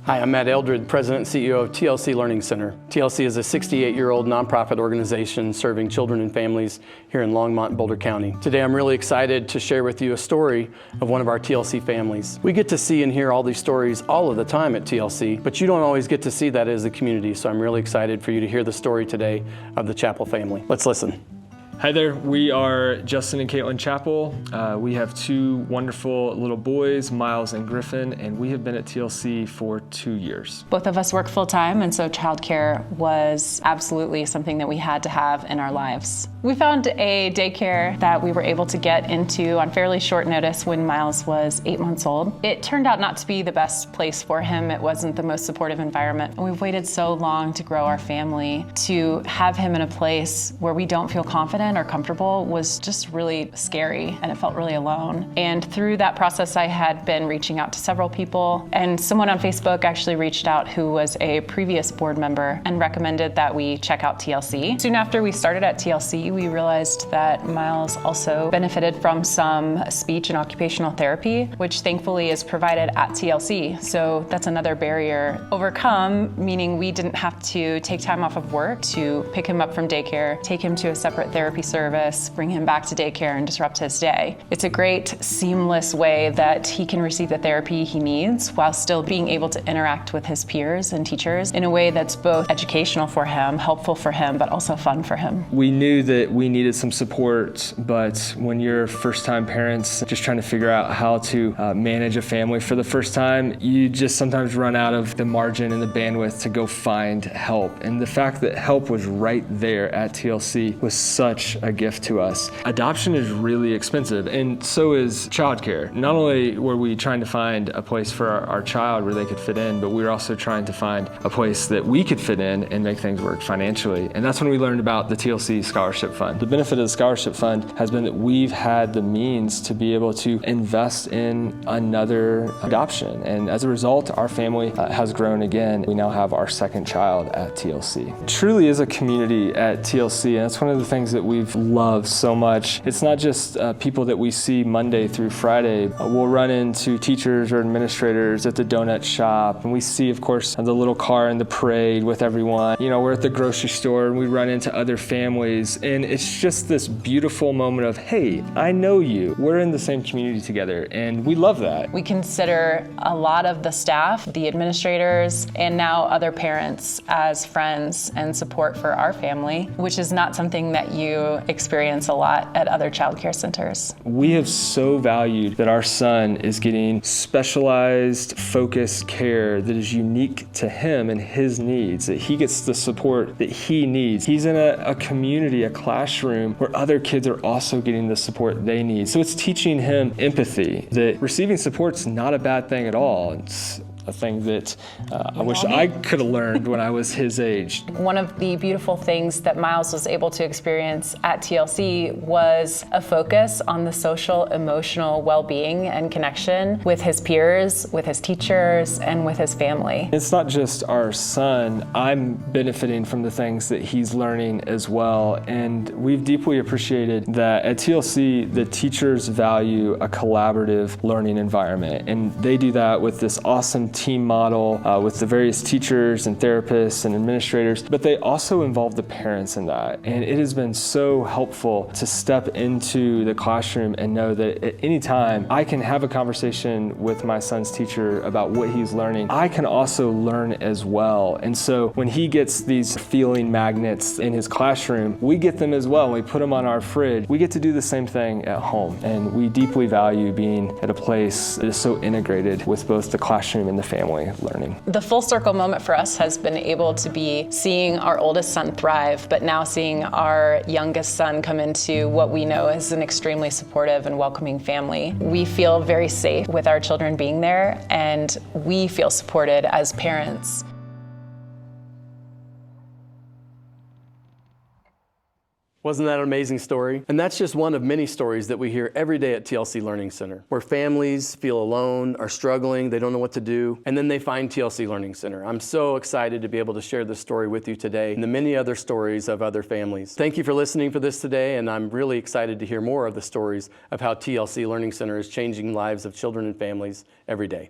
Hi, I'm Matt Eldred, President and CEO of TLC Learning Center. TLC is a 68-year-old nonprofit organization serving children and families here in Longmont, Boulder County. Today I'm really excited to share with you a story of one of our TLC families. We get to see and hear all these stories all of the time at TLC, but you don't always get to see that as a community, so I'm really excited for you to hear the story today of the Chappell family. Let's listen. Hi there, we are Justin and Caitlin Chappell. We have two wonderful little boys, Miles and Griffin, and we have been at TLC for 2 years. Both of us work full-time, and so childcare was absolutely something that we had to have in our lives. We found a daycare that we were able to get into on fairly short notice when Miles was 8 months old. It turned out not to be the best place for him. It wasn't the most supportive environment. And we've waited so long to grow our family. To have him in a place where we don't feel confident or comfortable was just really scary, and it felt really alone. And through that process, I had been reaching out to several people, and someone on Facebook actually reached out who was a previous board member and recommended that we check out TLC. Soon after we started at TLC, we realized that Miles also benefited from some speech and occupational therapy, which thankfully is provided at TLC. So that's another barrier overcome, meaning we didn't have to take time off of work to pick him up from daycare, take him to a separate therapy service, bring him back to daycare, and disrupt his day. It's a great, seamless way that he can receive the therapy he needs while still being able to interact with his peers and teachers in a way that's both educational for him, helpful for him, but also fun for him. We knew that we needed some support, but when you're first-time parents just trying to figure out how to manage a family for the first time, you just sometimes run out of the margin and the bandwidth to go find help. And the fact that help was right there at TLC was such a gift to us. Adoption is really expensive, and so is childcare. Not only were we trying to find a place for our child where they could fit in, but we were also trying to find a place that we could fit in and make things work financially. And that's when we learned about the TLC Scholarship Fund. The benefit of the Scholarship Fund has been that we've had the means to be able to invest in another adoption. And as a result, our family has grown again. We now have our second child at TLC. It truly is a community at TLC, and that's one of the things that we've loved so much. It's not just people that we see Monday through Friday. We'll run into teachers or administrators at the donut shop, and we see, of course, the little car in the parade with everyone. You know, we're at the grocery store and we run into other families, and it's just this beautiful moment of, hey, I know you. We're in the same community together, and we love that. We consider a lot of the staff, the administrators, and now other parents as friends and support for our family, which is not something that you experience a lot at other child care centers. We have so valued that our son is getting specialized, focused care that is unique to him and his needs, that he gets the support that he needs. He's in a community, a classroom, where other kids are also getting the support they need. So it's teaching him empathy, that receiving support's not a bad thing at all. It's a thing that I wish I could have learned when I was his age. One of the beautiful things that Miles was able to experience at TLC was a focus on the social, emotional well-being and connection with his peers, with his teachers, and with his family. It's not just our son. I'm benefiting from the things that he's learning as well, and we've deeply appreciated that at TLC, the teachers value a collaborative learning environment, and they do that with this awesome team model with the various teachers and therapists and administrators, but they also involve the parents in that. And it has been so helpful to step into the classroom and know that at any time I can have a conversation with my son's teacher about what he's learning. I can also learn as well. And so when he gets these feeling magnets in his classroom, we get them as well. We put them on our fridge. We get to do the same thing at home. And we deeply value being at a place that is so integrated with both the classroom and the family learning. The full circle moment for us has been able to be seeing our oldest son thrive, but now seeing our youngest son come into what we know is an extremely supportive and welcoming family. We feel very safe with our children being there, and we feel supported as parents. Wasn't that an amazing story? And that's just one of many stories that we hear every day at TLC Learning Center, where families feel alone, are struggling, they don't know what to do, and then they find TLC Learning Center. I'm so excited to be able to share this story with you today and the many other stories of other families. Thank you for listening for this today, and I'm really excited to hear more of the stories of how TLC Learning Center is changing lives of children and families every day.